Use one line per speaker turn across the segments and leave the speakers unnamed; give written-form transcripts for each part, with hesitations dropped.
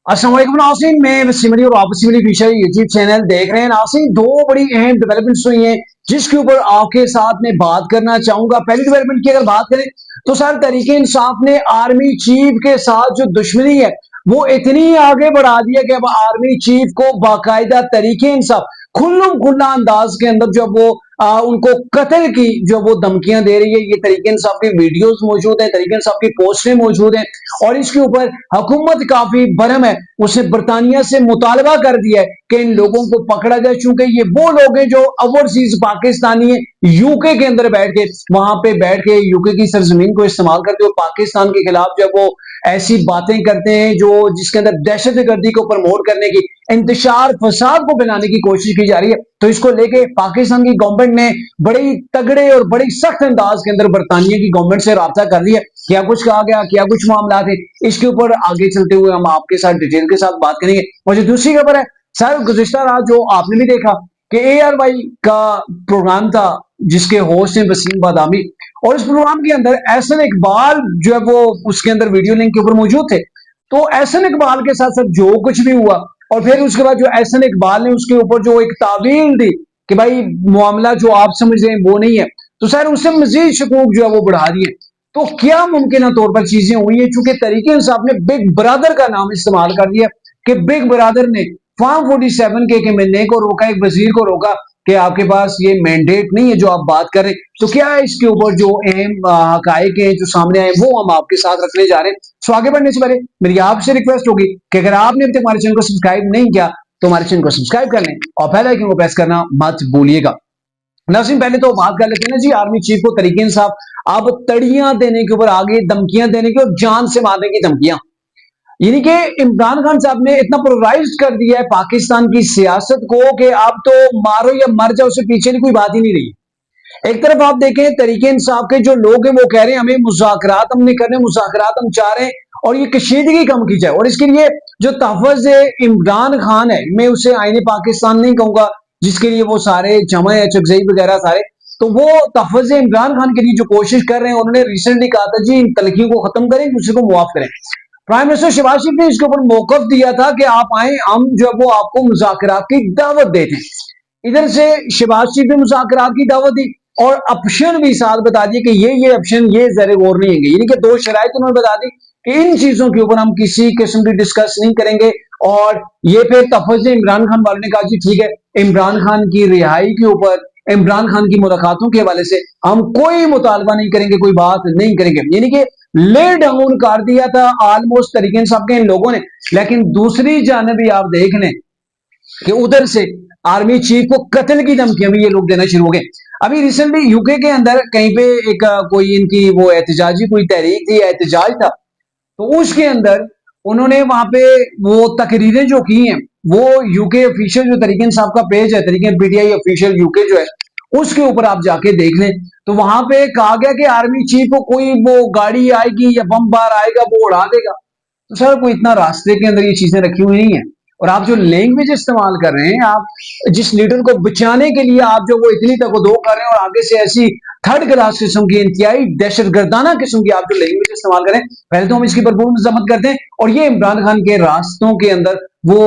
अस्सलाम वालेकुम नाज़रीन, मैं वसीम अली और आप Wasim Ali official YouTube channel देख रहे हैं। नाज़रीन, दो बड़ी अहम डेवलपमेंट्स हुई हैं जिसके ऊपर आपके साथ में बात करना चाहूंगा। पहली डेवलपमेंट की अगर बात करें तो सर तहरीक इंसाफ ने आर्मी चीफ के साथ जो दुश्मनी है वो इतनी आगे बढ़ा दिया कि अब आर्मी चीफ को बाकायदा तरीके इंसाफ खुल्लम खुल्ला अंदाज के अंदर जो वो उनको कत्ल की जो वो धमकियां दे रही है। ये तरीके इंसाफ की वीडियोस मौजूद है, तरीके इंसाफ की पोस्टें मौजूद हैं और इसके ऊपर हुकूमत काफी बरम है। उसने बरतानिया से मुतालबा कर दिया है कि इन लोगों को पकड़ा जाए, चूंकि ये वो लोग हैं जो ओवरसीज पाकिस्तानी है, यूके के अंदर बैठ के वहां पे बैठ के यूके की सरजमीन को इस्तेमाल करते हुए पाकिस्तान के खिलाफ जब वो ऐसी बातें करते हैं जो जिसके अंदर दहशत गर्दी को प्रमोट करने की, इंतशार फसाद को बनाने की कोशिश की जा रही है। तो इसको लेके पाकिस्तान की गवर्नमेंट ने बड़ी तगड़े और बड़ी सख्त अंदाज के अंदर बरतानिया की गवर्नमेंट से राब्ता कर लिया। क्या कुछ कहा गया, क्या कुछ मामला थे, इसके ऊपर आगे चलते हुए हम आपके साथ डिटेल के साथ बात करेंगे। और जो दूसरी खबर है सर, गुज़िश्ता रात जो आपने भी देखा कि ARY का प्रोग्राम था जिसके होस्ट हैं वसीम बादामी, और इस प्रोग्राम के अंदर एहसन इकबाल जो है वो उसके अंदर वीडियो लिंक के ऊपर मौजूद थे। तो एहसन इकबाल के साथ साथ जो कुछ भी हुआ और फिर उसके बाद जो एहसन इकबाल ने उसके ऊपर जो एक तावील दी कि भाई मामला जो आप समझ रहे हैं वो नहीं है, तो सर उससे मजीद शकूक जो है वो बढ़ा दिए। तो क्या मुमकिन तौर पर चीजें हुई है, चूंकि तरीके इंसाफ ने बिग ब्रदर का नाम इस्तेमाल कर दिया कि बिग ब्रदर ने फॉर्म 47 के मिलने को रोका, एक वजीर को रोका कि आपके पास ये मैंडेट नहीं है जो आप बात कर रहे हैं। तो क्या है इसके ऊपर जो अहम हकायक हैं जो सामने आए वो हम आपके साथ रखने जा रहे हैं। सो आगे बढ़ने से पहले मेरी आपसे रिक्वेस्ट होगी कि अगर आपने अभी तक हमारे चैनल को सब्सक्राइब नहीं किया तो हमारे चैनल को सब्सक्राइब कर लें और बेल आइकन को प्रेस करना मत भूलिएगा। नाज़रीन, पहले तो बात कर लेते हैं ना जी, आर्मी चीफ को तरीके इंसाफ अब तड़ियां देने के ऊपर आगे, धमकियां देने की और जान से मारने की धमकियां, यानी कि इमरान खान साहब ने इतना पोलराइज कर दिया है पाकिस्तान की सियासत को कि अब तो मारो या मर जाओ, उससे पीछे की कोई बात ही नहीं रही। एक तरफ आप देखें तरीके इंसाफ के जो लोग हैं वो कह रहे हैं हमें मुज़ाकरात हमने करने, मुज़ाकरात हम चाह रहे हैं और ये कशीदगी कम की जाए, और इसके लिए जो तहफ़्फ़ुज़ इमरान खान है, मैं उसे आईने पाकिस्तान नहीं कहूंगा जिसके लिए वो सारे जमा है चकजई वगैरह सारे, तो वो तहफ़्फ़ुज़ इमरान खान के लिए जो कोशिश कर रहे हैं, उन्होंने रिसेंटली कहा था जी इन तलखियों को खत्म करें, दूसरे को मुआफ करें। प्राइम मिनिस्टर शहबाज शरीफ ने इसके ऊपर मौकफ दिया था कि आप आए, हम जो है वो आपको मुज़ाकरात की दावत देते हैं। इधर से शहबाज शरीफ ने मुज़ाकरात की दावत दी और ऑप्शन भी साथ बता दिए कि ये ऑप्शन ये ज़रे गौर नहीं होंगे, यानी कि दो शराइत उन्होंने बता दी कि इन चीजों के ऊपर हम किसी किस्म की डिस्कस नहीं करेंगे। और ये फिर तफज़ इमरान खान वालों ने कहा जी ठीक है, इमरान खान की रिहाई के ऊपर, इमरान खान की मुलाकातों के हवाले से हम कोई मुतालबा नहीं करेंगे, कोई बात नहीं करेंगे, यानी कि ले डाउन कर दिया था ऑलमोस्ट तरीके इंसाफ के इन लोगों ने। लेकिन दूसरी जानब भी आप देख लें कि उधर से आर्मी चीफ को कत्ल की धमकियां भी ये लोग देना शुरू हो गए। अभी रिसेंटली यूके के अंदर कहीं पे एक कोई इनकी वो एहतजाजी कोई तहरीक थी, एहतजाज था, तो उसके अंदर उन्होंने वहां पे वो तकरीरें जो की हैं, वो यूके ऑफिशियल जो तरीके इंसाफ का पेज है, तरीके PTI ऑफिशियल यूके जो है, उसके ऊपर आप जाके देख लें तो वहां पे कहा गया कि आर्मी चीफ को कोई वो गाड़ी आएगी या बम बार आएगा वो उड़ा देगा। तो सर कोई इतना रास्ते के अंदर ये चीजें रखी हुई नहीं है, और आप जो लैंग्वेज इस्तेमाल कर रहे हैं, आप जिस लीडर को बचाने के लिए आप जो वो इतनी तकदो कर रहे हैं और आगे से ऐसी थर्ड क्लास किस्म की इंतहाई दहशतगर्दाना किस्म की आप जो लैंग्वेज इस्तेमाल करें, पहले तो हम इसकी भरपूर मजम्मत करते हैं और ये इमरान खान के रास्तों के अंदर वो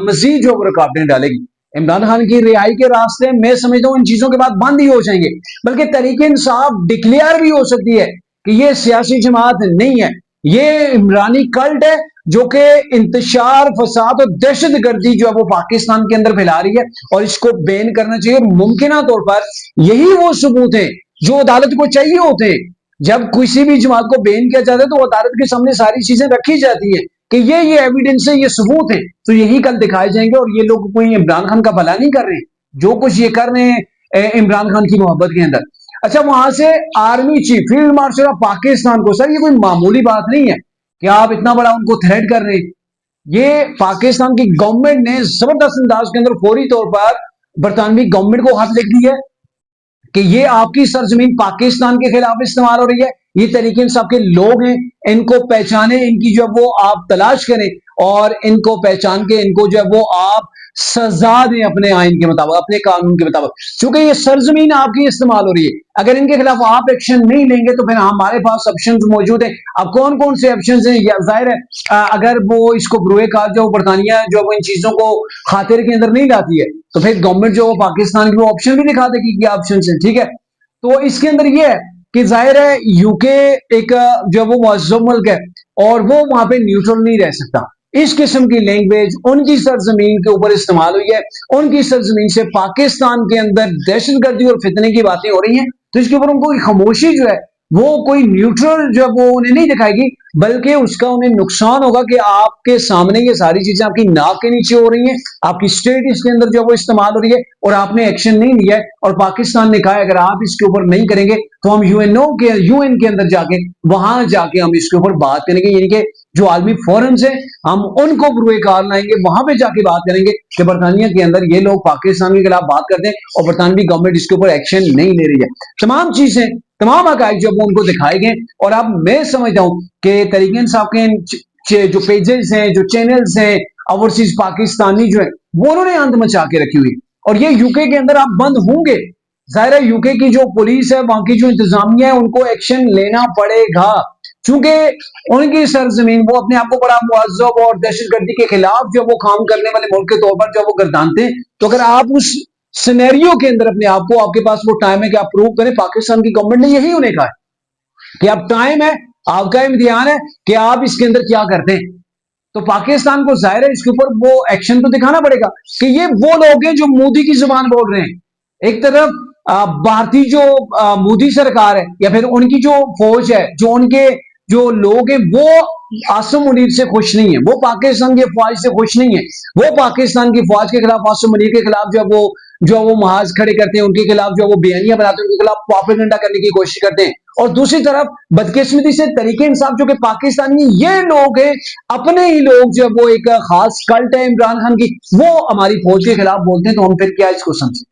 मजीद जो रुकावटें डालेगी। इमरान खान की रिहाई के रास्ते मैं समझता हूं इन चीजों के बाद बंद ही हो जाएंगे, बल्कि तरीके इंसाफ डिक्लेयर भी हो सकती है कि ये सियासी जमात नहीं है, ये इमरानी कल्ट है जो कि इंतशार फसाद और दहशत गर्दी जो है वो पाकिस्तान के अंदर फैला रही है, और इसको बैन करना चाहिए। मुमकिन तौर पर यही वो सबूत है जो अदालत को चाहिए होते हैं। जब किसी भी जमात को बैन किया जाता है तो अदालत के सामने सारी चीजें रखी जाती है कि ये एविडेंस है, ये सबूत है, तो यही कल दिखाए जाएंगे। और ये लोग कोई इमरान खान का भला नहीं कर रहे हैं, जो कुछ ये कर रहे हैं इमरान खान की मोहब्बत के अंदर। अच्छा, वहां से army chief field marshal of Pakistan को, सर ये कोई मामूली बात नहीं है कि आप इतना बड़ा उनको थ्रेट कर रहे हैं। ये पाकिस्तान की गवर्नमेंट ने जबरदस्त अंदाज के अंदर फौरी तौर पर बरतानवी गवर्नमेंट को हाथ लिख दिया है कि ये आपकी सरजमीन पाकिस्तान के खिलाफ इस्तेमाल हो रही है, ये तरीके इंसाफ के लोग हैं, इनको पहचाने, इनकी जो वो आप तलाश करें और इनको पहचान के इनको जो है वो आप सजा दें अपने आइन के मुताबिक, अपने कानून के मुताबिक, क्योंकि ये सरजमीन आपकी इस्तेमाल हो रही है। अगर इनके खिलाफ आप एक्शन नहीं लेंगे तो फिर हमारे पास ऑप्शन मौजूद है। अब कौन कौन से ऑप्शन हैं? जाहिर है अगर वो इसको बरूए कार जो बरतानिया जो इन चीजों को खातिर के अंदर नहीं लाती है तो फिर गवर्नमेंट जो पाकिस्तान की वो ऑप्शन भी दिखा देगी क्या ऑप्शन है, ठीक है। तो इसके अंदर ये है कि जाहिर है यूके एक जो वो मुअज़्ज़म मुल्क है और वो वहां पे न्यूट्रल नहीं रह सकता। इस किस्म की लैंग्वेज उनकी सरजमीन के ऊपर इस्तेमाल हुई है, उनकी सरजमीन से पाकिस्तान के अंदर दहशतगर्दी और फितने की बातें हो रही हैं, तो इसके ऊपर उनको खामोशी जो है वो कोई न्यूट्रल जो वो उन्हें नहीं दिखाएगी, बल्कि उसका उन्हें नुकसान होगा कि आपके सामने ये सारी चीजें आपकी नाक के नीचे हो रही हैं, आपकी स्टेट इसके अंदर जो वो इस्तेमाल हो रही है और आपने एक्शन नहीं लिया है। और पाकिस्तान ने कहा है अगर आप इसके ऊपर नहीं करेंगे तो हम यूएन के अंदर जाके वहां जाके हम इसके ऊपर बात करेंगे, यानी कि जो आलमी फोरम है हम उनको बरूए कार लाएंगे, वहां पे जाके बात करेंगे कि बरतानिया के अंदर ये लोग पाकिस्तान के खिलाफ बात करते हैं और बरतानवी गवर्नमेंट इसके ऊपर एक्शन नहीं ले रही है। तमाम चीजें, तमाम हकायक जब वो उनको दिखाए गए और अब मैं समझता हूं कि तरीके इंसाफ के जो पेजेस हैं, जो चैनल्स हैं ओवरसीज पाकिस्तानी जो है वो उन्होंने अंत मचा के रखी हुई और ये यूके के अंदर आप बंद होंगे। जाहिर है यूके की जो पुलिस है, वहां की जो इंतजामिया है, उनको एक्शन लेना पड़ेगा क्योंकि उनकी सरजमीन वो अपने आप को बड़ा मुअज़्ज़ब और दहशतगर्दी के खिलाफ जो वो काम करने वाले मुल्क के तौर पर जब वो गर्दानते हैं, तो अगर आप उस सिनेरियो के अंदर अपने आप को, आपके पास वो टाइम है कि आप प्रूव करें, पाकिस्तान की गवर्नमेंट ने यही उन्हें कहा है कि अब टाइम है, आपका इम्तिहान है कि आप इसके अंदर क्या करते हैं। तो पाकिस्तान को जाहिर है इसके ऊपर वो एक्शन तो दिखाना पड़ेगा कि ये वो लोग हैं जो मोदी की जुबान बोल रहे हैं। एक तरफ भारतीय जो मोदी सरकार है या फिर उनकी जो फौज है, जो उनके जो लोग हैं वो आसिम मुनीर से खुश नहीं है, वो पाकिस्तान की फौज से खुश नहीं है, वो पाकिस्तान की फौज के खिलाफ, आसिम मुनीर के खिलाफ जो वो महाज खड़े करते हैं, उनके खिलाफ जो वो बयानियां बनाते हैं, उनके खिलाफ प्रोपेगेंडा करने की कोशिश करते हैं। और दूसरी तरफ बदकिस्मती से तरीके इंसाफ जो कि पाकिस्तानी ये लोग हैं, अपने ही लोग जो वो एक खास कल्ट है इमरान खान की, वो हमारी फौज के खिलाफ बोलते हैं, तो हम फिर क्या इसको समझें?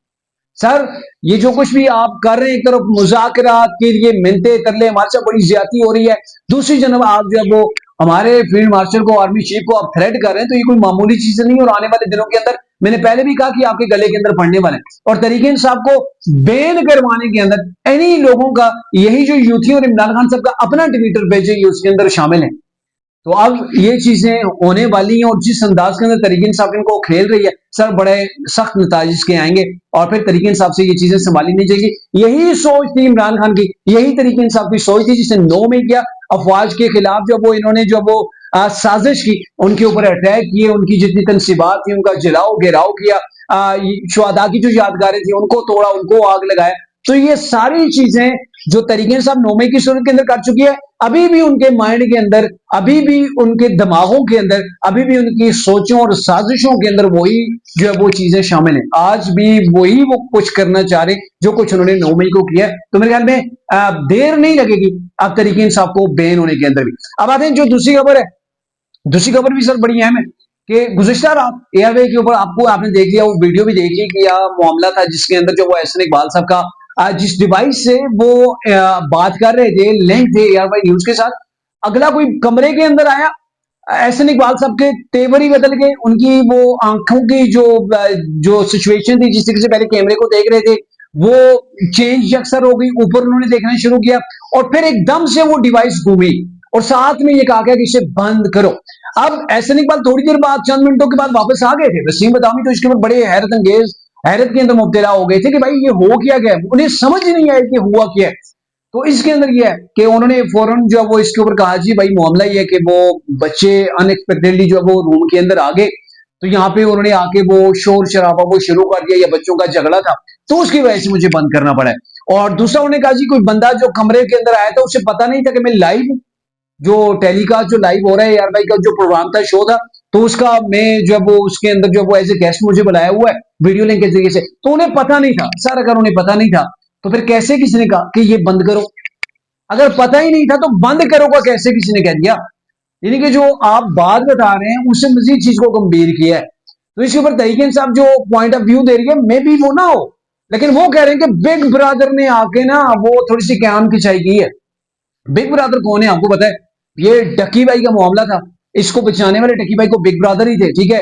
सर ये जो कुछ भी आप कर रहे हैं, एक तरफ मुज़ाकरात के लिए मिन्नते तरले, हमारे साथ बड़ी ज्यादती हो रही है, दूसरी जनब आप जब वो हमारे फील्ड मार्शल को, आर्मी चीफ को आप थ्रेट कर रहे हैं, तो ये कोई मामूली चीज नहीं। और आने वाले दिनों के अंदर मैंने पहले भी कहा कि आपके गले के अंदर पड़ने वाले और तरीके इंसाफ को बैन करवाने के अंदर इन्हीं लोगों का, यही जो यूथी और इमरान खान साहब का अपना ट्विटर पेज है, ये उसके अंदर शामिल है। तो अब ये चीजें होने वाली हैं और जिस अंदाज के अंदर तरीके इंसाफ इनको खेल रही है, सर बड़े सख्त नताइज के आएंगे और फिर तरीके इंसाफ से ये चीजें संभाली नहीं जाएगी। यही सोच थी इमरान खान की, यही तरीके इंसाफ की सोच थी जिसे 9 में किया, अफवाज के खिलाफ जब वो इन्होंने जब वो साजिश की, उनके ऊपर अटैक किए, उनकी जितनी तनसीबात थी उनका जलाओ घेराव किया, शुहदा की जो यादगारें थी उनको तोड़ा, उनको आग लगाया। तो ये सारी चीजें जो तरीके साहब 9 की सूरत के अंदर कर चुकी है, अभी भी उनके माइंड के अंदर, अभी भी उनके दिमागों के अंदर, अभी भी उनकी सोचों और साजिशों के अंदर वही जो है वो चीजें शामिल हैं। आज भी वही वो कुछ करना चाह रहे जो कुछ उन्होंने 9 मई को किया है। तो मेरे ख्याल में देर नहीं लगेगी अब तरीके इंसाफ को बैन होने के अंदर भी। अब आते हैं जो दूसरी खबर है, दूसरी खबर भी सर बड़ी अहम है कि गुज़िश्ता रात एयरवे के ऊपर आपने देख लिया, वो वीडियो भी देख ली कि यह मामला था जिसके अंदर जो वो एहसन इकबाल साहब का जिस डिवाइस से वो बात कर रहे थे, लिंक थे एयरवाई न्यूज के साथ, अगला कोई कमरे के अंदर आया, एहसन इकबाल साहब के तेवर ही बदल गए, उनकी वो आंखों की जो सिचुएशन थी, जिस तरीके से पहले कैमरे को देख रहे थे वो चेंज अक्सर हो गई, ऊपर उन्होंने देखना शुरू किया और फिर एकदम से वो डिवाइस घूमी और साथ में ये कहा गया कि इसे बंद करो। अब एहसन इकबाल थोड़ी देर बाद, चंद मिनटों के बाद वापस आ गए थे। वसीम बदामी तो इसके ऊपर बड़े हैरत अंगेज, हैरत के अंदर मुब्तला हो गए थे कि भाई ये हो क्या गया, उन्हें समझ ही नहीं आया कि हुआ क्या है। तो इसके अंदर ये है कि उन्होंने फौरन जो वो इसके ऊपर कहा जी भाई मामला ये है कि वो बच्चे अनएक्सपेक्टेडली जो वो रूम के अंदर आ गए, तो यहाँ पे उन्होंने आके वो शोर शराबा वो शुरू कर दिया, या बच्चों का झगड़ा था तो उसकी वजह से मुझे बंद करना पड़ा है। और दूसरा उन्होंने कहा जी कोई बंदा जो कमरे के अंदर आया था उसे पता नहीं था कि मैं लाइव जो टेलीकास्ट जो लाइव हो रहा है यार भाई का जो प्रोग्राम था, शो था, तो उसका मैं जब वो उसके अंदर जो वो एज ए गेस्ट मुझे बुलाया हुआ है वीडियो लिंक के जरिए से, तो उन्हें पता नहीं था। सर अगर उन्हें पता नहीं था तो फिर कैसे किसी ने कहा कि ये बंद करो? अगर पता ही नहीं था तो बंद करो का कैसे किसी ने कह दिया? यानी कि जो आप बात बता रहे हैं उससे मजीद चीज को गंभीर किया है। तो इसके ऊपर तरीके साहब जो पॉइंट ऑफ व्यू दे रही है, मे भी वो ना हो, लेकिन वो कह रहे हैं कि बिग ब्रदर ने आके ना वो थोड़ी सी क्याम खिंचाई की है। बिग ब्रदर कौन है आपको पता है? ये डकी भाई का मामला था, इसको बचाने वाले डकी भाई को बिग ब्रदर ही थे, ठीक है।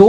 2